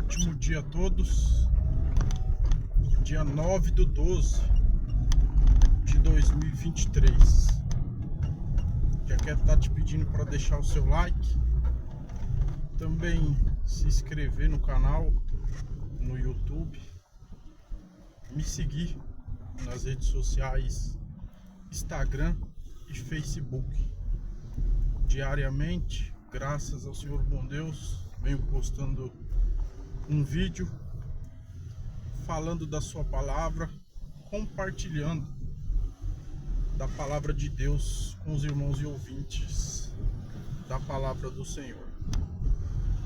ótimo dia a todos. Dia 9/12 de 2023. Já quero estar te pedindo para deixar o seu like, também se inscrever no canal no YouTube, me seguir nas redes sociais Instagram e Facebook. Diariamente, graças ao Senhor bom Deus, venho postando um vídeo falando da sua palavra, compartilhando da palavra de Deus com os irmãos e ouvintes da palavra do Senhor.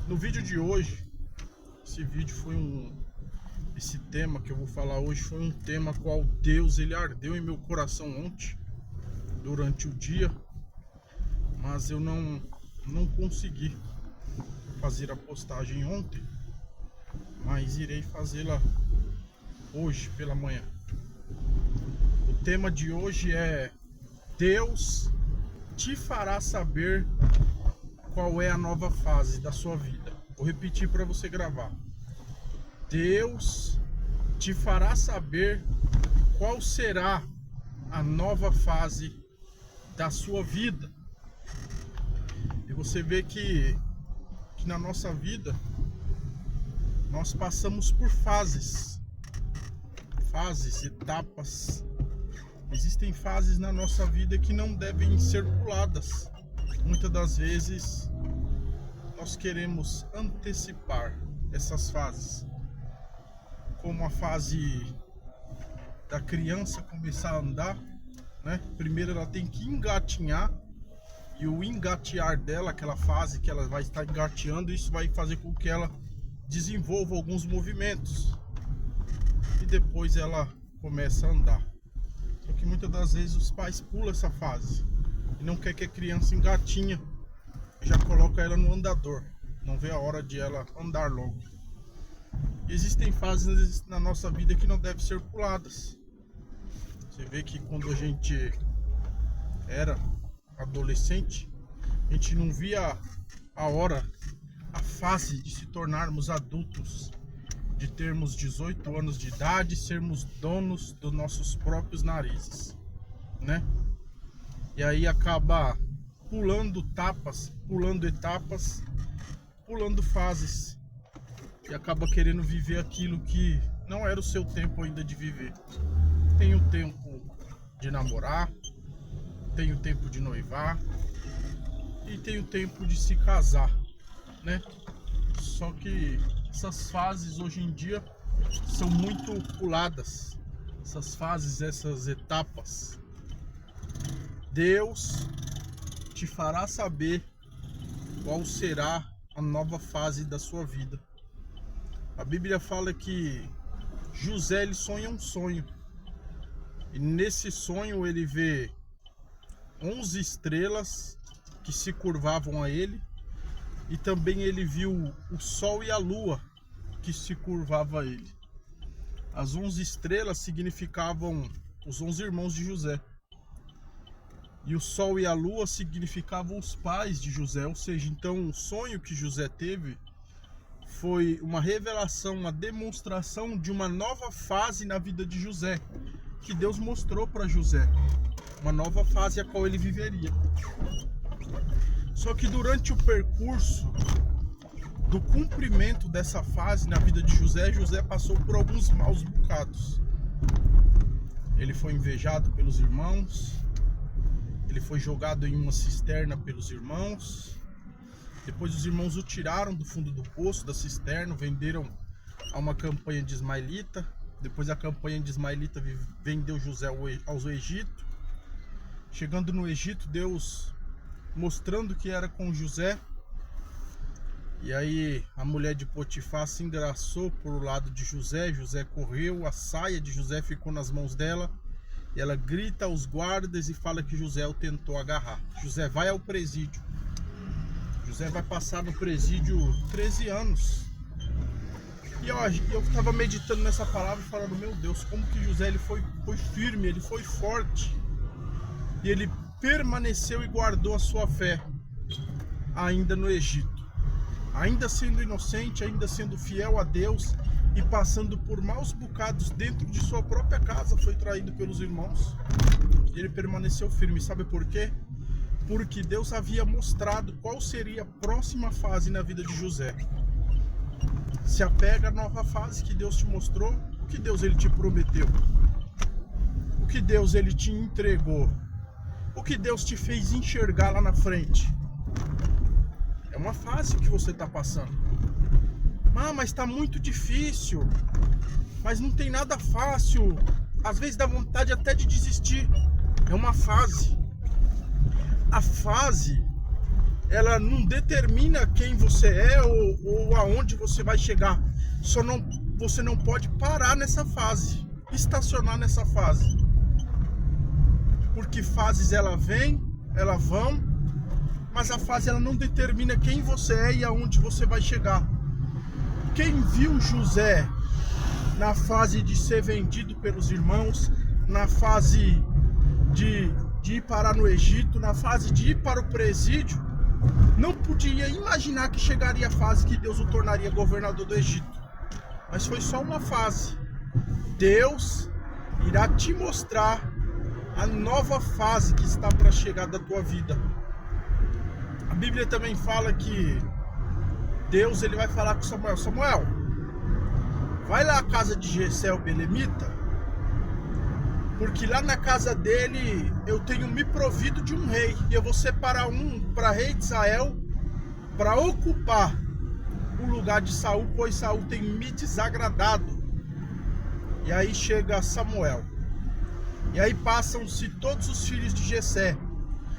No vídeo de hoje, esse tema que eu vou falar hoje foi um tema qual Deus ele ardeu em meu coração ontem durante o dia, mas eu não consegui fazer a postagem ontem, mas irei fazê-la hoje pela manhã. O tema de hoje é: Deus te fará saber qual é a nova fase da sua vida. Vou repetir para você gravar. Deus te fará saber qual será a nova fase da sua vida. E você vê que na nossa vida nós passamos por fases, etapas. Existem fases na nossa vida que não devem ser puladas. Muitas das vezes nós queremos antecipar essas fases, como a fase da criança começar a andar, né? Primeiro ela tem que engatinhar, e o engatear dela, aquela fase que ela vai estar engateando, isso vai fazer com que ela desenvolva alguns movimentos e depois ela começa a andar. Só que muitas das vezes os pais pulam essa fase e não quer que a criança engatinha, já coloca ela no andador, não vê a hora de ela andar logo. Existem fases na nossa vida que não devem ser puladas. Você vê que quando a gente era adolescente, a gente não via a hora, a fase de se tornarmos adultos, de termos 18 anos de idade, sermos donos dos nossos próprios narizes, né? E aí acaba pulando etapas, pulando fases, e acaba querendo viver aquilo que não era o seu tempo ainda de viver. Tem o tempo de namorar, tem o tempo de noivar e tem o tempo de se casar, né? Só que essas fases hoje em dia são muito puladas, essas fases, essas etapas. Deus te fará saber qual será a nova fase da sua vida. A Bíblia fala que José ele sonha um sonho, e nesse sonho ele vê 11 estrelas que se curvavam a ele, e também ele viu o sol e a lua que se curvavam a ele. As 11 estrelas significavam os 11 irmãos de José, e o sol e a lua significavam os pais de José. Ou seja, então o sonho que José teve foi uma revelação, uma demonstração de uma nova fase na vida de José, que Deus mostrou para José, uma nova fase a qual ele viveria. Só que durante o percurso do cumprimento dessa fase na vida de José, José passou por alguns maus bocados. Ele foi invejado pelos irmãos, ele foi jogado em uma cisterna pelos irmãos. Depois os irmãos o tiraram do fundo do poço, da cisterna, venderam a uma campanha de ismaelita. Depois a campanha de ismaelita vendeu José ao Egito. Chegando no Egito, Deus mostrando que era com José. E aí a mulher de Potifar se engraçou por lado de José. José correu, a saia de José ficou nas mãos dela. E ela grita aos guardas e fala que José o tentou agarrar. José vai ao presídio. José vai passar no presídio 13 anos. E eu estava meditando nessa palavra e falando: meu Deus, como que José ele foi firme, ele foi forte. E ele permaneceu e guardou a sua fé ainda no Egito. ainda sendo inocente, ainda sendo fiel a Deus e passando por maus bocados dentro de sua própria casa, foi traído pelos irmãos. E ele permaneceu firme. Sabe por quê? Porque Deus havia mostrado qual seria a próxima fase na vida de José. Se apega à nova fase que Deus te mostrou. O que Deus ele te prometeu? O que Deus ele te entregou? O que Deus te fez enxergar lá na frente? É uma fase que você está passando. Ah, mas está muito difícil. Mas não tem nada fácil. Às vezes dá vontade até de desistir. É uma fase. A fase, ela não determina quem você é ou aonde você vai chegar. Você não pode parar nessa fase, estacionar nessa fase. Porque fases ela vem, elas vão, mas a fase ela não determina quem você é e aonde você vai chegar. Quem viu José na fase de ser vendido pelos irmãos, na fase de ir parar no Egito, na fase de ir para o presídio, não podia imaginar que chegaria a fase que Deus o tornaria governador do Egito. Mas foi só uma fase. Deus irá te mostrar a nova fase que está para chegar da tua vida. A Bíblia também fala que Deus ele vai falar com Samuel: Samuel, vai lá à casa de Jessé o belemita, porque lá na casa dele eu tenho me provido de um rei, e eu vou separar um para rei de Israel, para ocupar o lugar de Saul, pois Saul tem me desagradado. E aí chega Samuel, e aí passam-se todos os filhos de Jessé,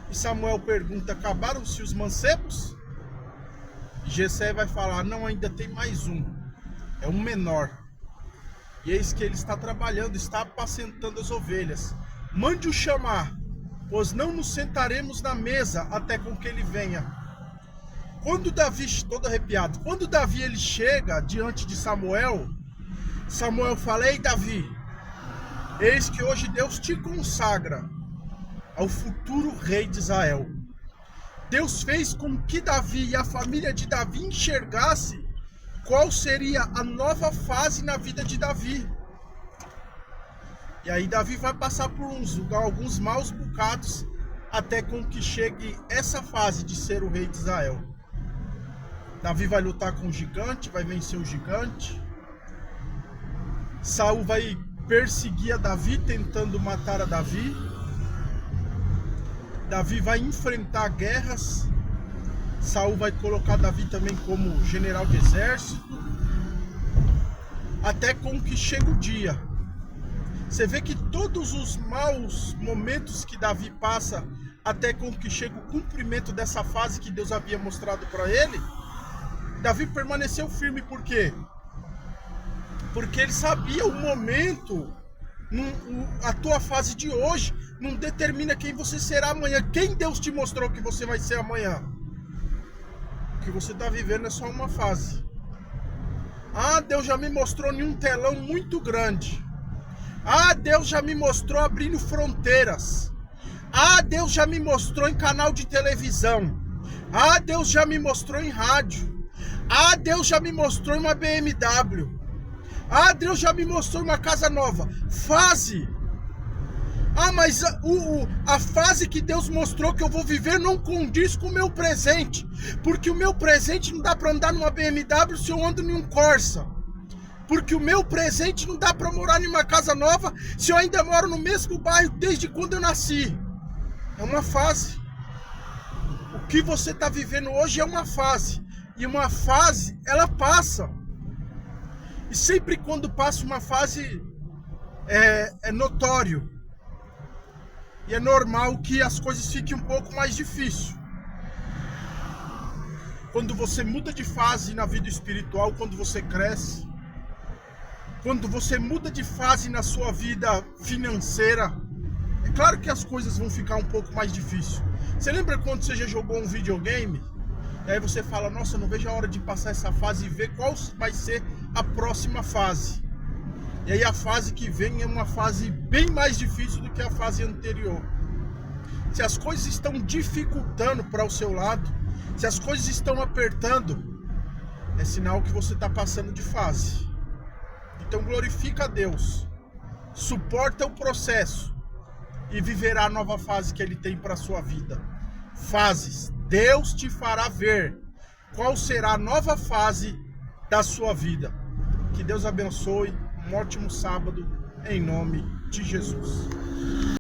e Samuel pergunta: acabaram-se os mancebos? E Jessé vai falar: não, ainda tem mais um, é um menor. E eis que ele está trabalhando, está apacentando as ovelhas. Mande-o chamar, pois não nos sentaremos na mesa até com que ele venha. Quando Davi, todo arrepiado, quando Davi ele chega diante de Samuel, Samuel fala: ei Davi, eis que hoje Deus te consagra ao futuro rei de Israel. Deus fez com que Davi e a família de Davi enxergasse qual seria a nova fase na vida de Davi. E aí Davi vai passar por alguns maus bocados até com que chegue essa fase de ser o rei de Israel. Davi vai lutar com o gigante, vai vencer o gigante. Saul vai perseguir a Davi, tentando matar a Davi. Davi vai enfrentar guerras. Saul vai colocar Davi também como general de exército, até com que chega o dia. Você vê que todos os maus momentos que Davi passa, até com que chega o cumprimento dessa fase que Deus havia mostrado para ele, Davi permaneceu firme. Por quê? Porque ele sabia o momento, a tua fase de hoje não determina quem você será amanhã. Quem Deus te mostrou que você vai ser amanhã? O que você está vivendo é só uma fase. Ah, Deus já me mostrou em um telão muito grande. Ah, Deus já me mostrou abrindo fronteiras. Ah, Deus já me mostrou em canal de televisão. Ah, Deus já me mostrou em rádio. Ah, Deus já me mostrou em uma BMW. Ah, Deus já me mostrou uma casa nova. Fase. Ah, mas a fase que Deus mostrou que eu vou viver não condiz com o meu presente. Porque o meu presente não dá para andar numa BMW se eu ando em um Corsa. Porque o meu presente não dá para morar em uma casa nova se eu ainda moro no mesmo bairro desde quando eu nasci. É uma fase. O que você está vivendo hoje é uma fase. E uma fase, ela passa. E sempre quando passa uma fase, é notório. E é normal que as coisas fiquem um pouco mais difíceis. Quando você muda de fase na vida espiritual, quando você cresce, quando você muda de fase na sua vida financeira, é claro que as coisas vão ficar um pouco mais difíceis. Você lembra quando você já jogou um videogame? E aí você fala: nossa, eu não vejo a hora de passar essa fase e ver qual vai ser a próxima fase. E aí a fase que vem é uma fase bem mais difícil do que a fase anterior. Se as coisas estão dificultando para o seu lado, se as coisas estão apertando, é sinal que você está passando de fase. Então glorifica a Deus, suporta o processo e viverá a nova fase que Ele tem para a sua vida. Fases, Deus te fará ver qual será a nova fase da sua vida. Que Deus abençoe, um ótimo sábado, em nome de Jesus.